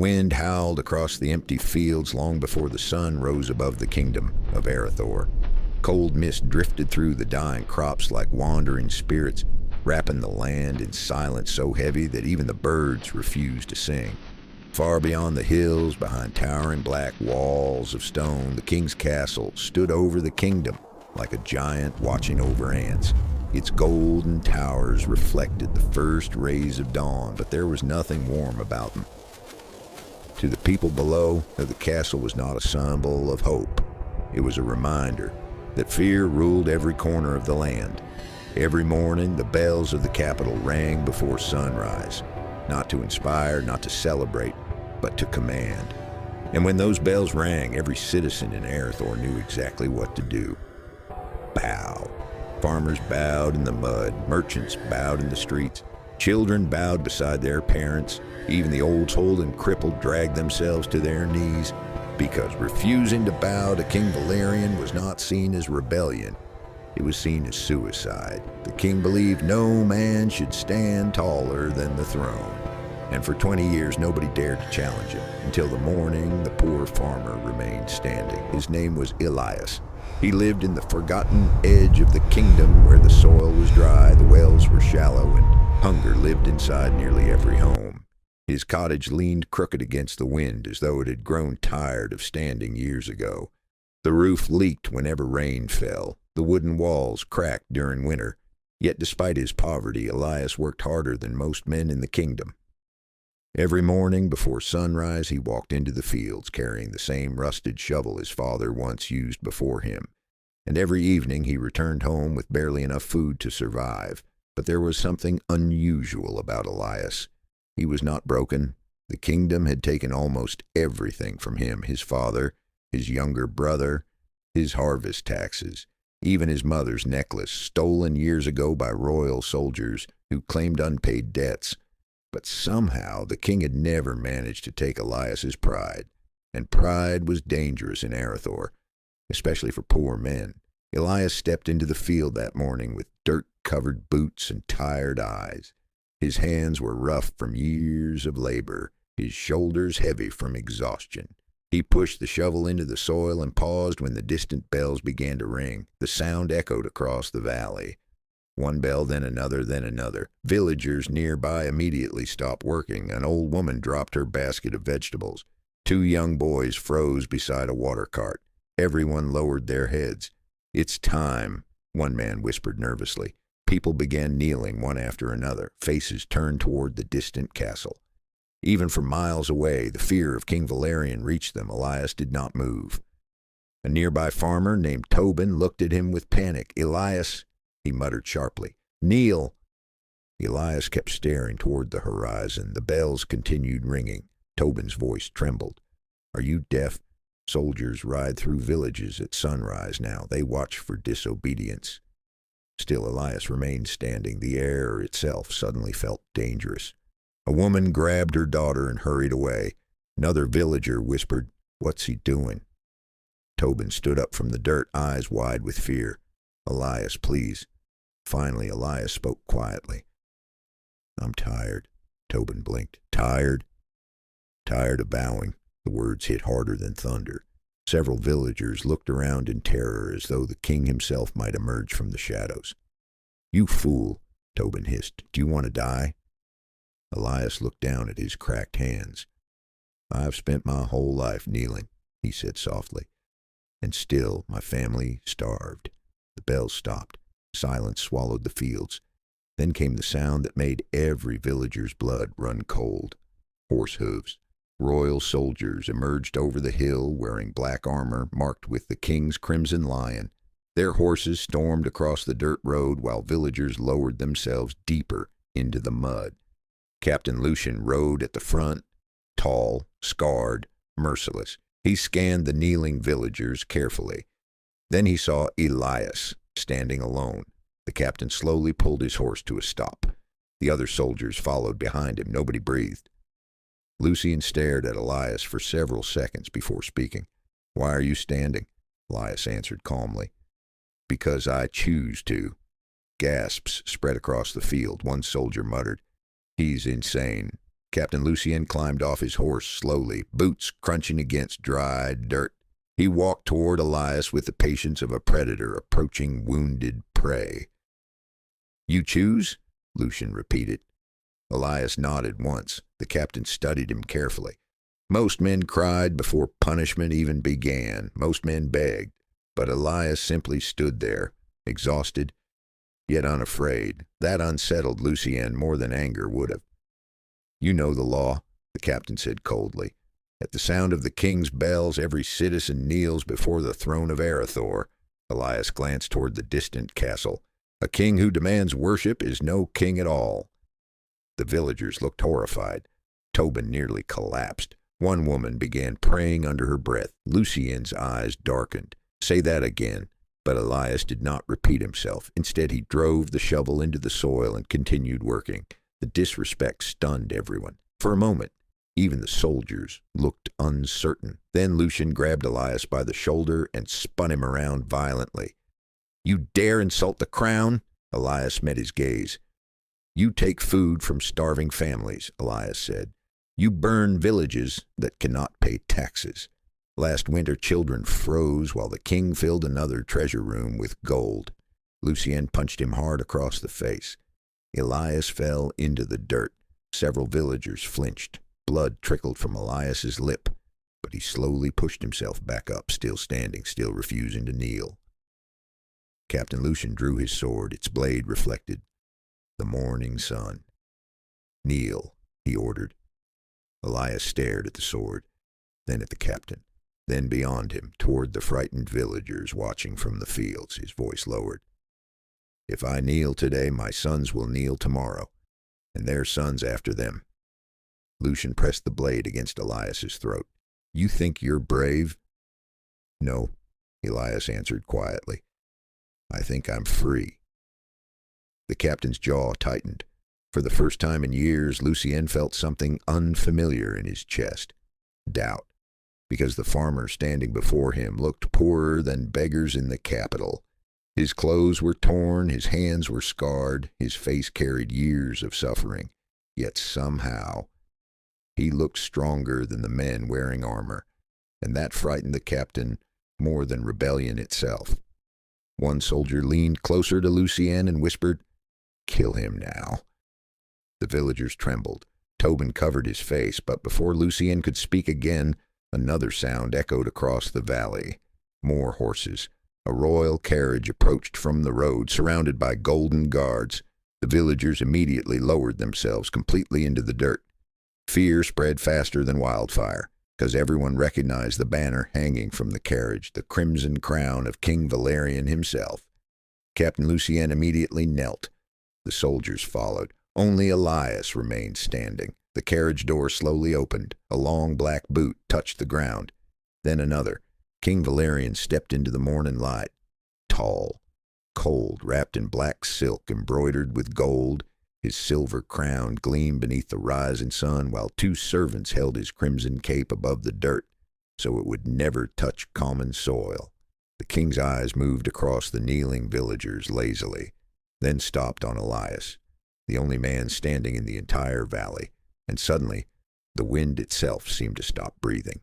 wind howled across the empty fields long before the sun rose above the kingdom of Arathor. Cold mist drifted through the dying crops like wandering spirits, wrapping the land in silence so heavy that even the birds refused to sing. Far beyond the hills, behind towering black walls of stone, the king's castle stood over the kingdom like a giant watching over ants. Its golden towers reflected the first rays of dawn, but there was nothing warm about them. To the people below, the castle was not a symbol of hope. It was a reminder that fear ruled every corner of the land. Every morning, the bells of the capital rang before sunrise, not to inspire, not to celebrate, but to command. And when those bells rang, every citizen in Arathor knew exactly what to do. Bow. Farmers bowed in the mud, merchants bowed in the streets, children bowed beside their parents, even the old and crippled dragged themselves to their knees, because refusing to bow to King Valerian was not seen as rebellion. It was seen as suicide. The king believed no man should stand taller than the throne. And for 20 years, nobody dared to challenge him. Until the morning, the poor farmer remained standing. His name was Elias. He lived in the forgotten edge of the kingdom where the soil was dry, the wells were shallow, and hunger lived inside nearly every home. His cottage leaned crooked against the wind as though it had grown tired of standing years ago. The roof leaked whenever rain fell. The wooden walls cracked during winter. Yet despite his poverty, Elias worked harder than most men in the kingdom. Every morning before sunrise, he walked into the fields carrying the same rusted shovel his father once used before him. And every evening he returned home with barely enough food to survive. But there was something unusual about Elias. He was not broken. The kingdom had taken almost everything from him, his father, his younger brother, his harvest taxes, even his mother's necklace, stolen years ago by royal soldiers who claimed unpaid debts. But somehow the king had never managed to take Elias's pride, and pride was dangerous in Arathor, especially for poor men. Elias stepped into the field that morning with dirt-covered boots and tired eyes. His hands were rough from years of labor, his shoulders heavy from exhaustion. He pushed the shovel into the soil and paused when the distant bells began to ring. The sound echoed across the valley. One bell, then another. Villagers nearby immediately stopped working. An old woman dropped her basket of vegetables. 2 young boys froze beside a water cart. Everyone lowered their heads. "It's time," one man whispered nervously. People began kneeling one after another, faces turned toward the distant castle. Even from miles away, the fear of King Valerian reached them. Elias did not move. A nearby farmer named Tobin looked at him with panic. "Elias," he muttered sharply. "Kneel." Elias kept staring toward the horizon. The bells continued ringing. Tobin's voice trembled. "Are you deaf? Soldiers ride through villages at sunrise now. They watch for disobedience." Still Elias remained standing. The air itself suddenly felt dangerous. A woman grabbed her daughter and hurried away. Another villager whispered, "What's he doing?" Tobin stood up from the dirt, eyes wide with fear. "Elias, please." Finally, Elias spoke quietly. "I'm tired." Tobin blinked. "Tired?" "Tired of bowing." The words hit harder than thunder. Several villagers looked around in terror as though the king himself might emerge from the shadows. "You fool," Tobin hissed. "Do you want to die?" Elias looked down at his cracked hands. "I've spent my whole life kneeling," he said softly. "And still my family starved." The bells stopped. Silence swallowed the fields. Then came the sound that made every villager's blood run cold. Horse hooves. Royal soldiers emerged over the hill wearing black armor marked with the king's crimson lion. Their horses stormed across the dirt road while villagers lowered themselves deeper into the mud. Captain Lucien rode at the front, tall, scarred, merciless. He scanned the kneeling villagers carefully. Then he saw Elias standing alone. The captain slowly pulled his horse to a stop. The other soldiers followed behind him. Nobody breathed. Lucien stared at Elias for several seconds before speaking. "Why are you standing?" Elias answered calmly. "Because I choose to." Gasps spread across the field. One soldier muttered, "He's insane." Captain Lucien climbed off his horse slowly, boots crunching against dry dirt. He walked toward Elias with the patience of a predator approaching wounded prey. "You choose?" Lucien repeated. Elias nodded once. The captain studied him carefully. Most men cried before punishment even began. Most men begged. But Elias simply stood there, exhausted, yet unafraid. That unsettled Lucien more than anger would have. "You know the law," the captain said coldly. "At the sound of the king's bells, every citizen kneels before the throne of Arathor." Elias glanced toward the distant castle. "A king who demands worship is no king at all." The villagers looked horrified. Tobin nearly collapsed. One woman began praying under her breath. Lucien's eyes darkened. "Say that again." But Elias did not repeat himself. Instead, he drove the shovel into the soil and continued working. The disrespect stunned everyone. For a moment, even the soldiers looked uncertain. Then Lucien grabbed Elias by the shoulder and spun him around violently. "You dare insult the crown?" Elias met his gaze. "You take food from starving families," Elias said. "You burn villages that cannot pay taxes. Last winter, children froze while the king filled another treasure room with gold." Lucien punched him hard across the face. Elias fell into the dirt. Several villagers flinched. Blood trickled from Elias's lip, but he slowly pushed himself back up, still standing, still refusing to kneel. Captain Lucien drew his sword. Its blade reflected the morning sun. "Kneel," he ordered. Elias stared at the sword, then at the captain, then beyond him, toward the frightened villagers watching from the fields. His voice lowered. "If I kneel today, my sons will kneel tomorrow, and their sons after them." Lucien pressed the blade against Elias's throat. "You think you're brave?" "No," Elias answered quietly. "I think I'm free." The captain's jaw tightened. For the first time in years, Lucien felt something unfamiliar in his chest. Doubt. Because the farmer standing before him looked poorer than beggars in the capital. His clothes were torn, his hands were scarred, his face carried years of suffering. Yet somehow, he looked stronger than the men wearing armor, and that frightened the captain more than rebellion itself. One soldier leaned closer to Lucien and whispered, "Kill him now." The villagers trembled. Tobin covered his face, but before Lucien could speak again, another sound echoed across the valley. More horses. A royal carriage approached from the road, surrounded by golden guards. The villagers immediately lowered themselves completely into the dirt. Fear spread faster than wildfire, because everyone recognized the banner hanging from the carriage, the crimson crown of King Valerian himself. Captain Lucien immediately knelt. The soldiers followed. Only Elias remained standing. The carriage door slowly opened. A long black boot touched the ground. Then another. King Valerian stepped into the morning light. Tall, cold, wrapped in black silk embroidered with gold. His silver crown gleamed beneath the rising sun, while two servants held his crimson cape above the dirt, so it would never touch common soil. The king's eyes moved across the kneeling villagers lazily, then stopped on Elias, the only man standing in the entire valley, and suddenly the wind itself seemed to stop breathing.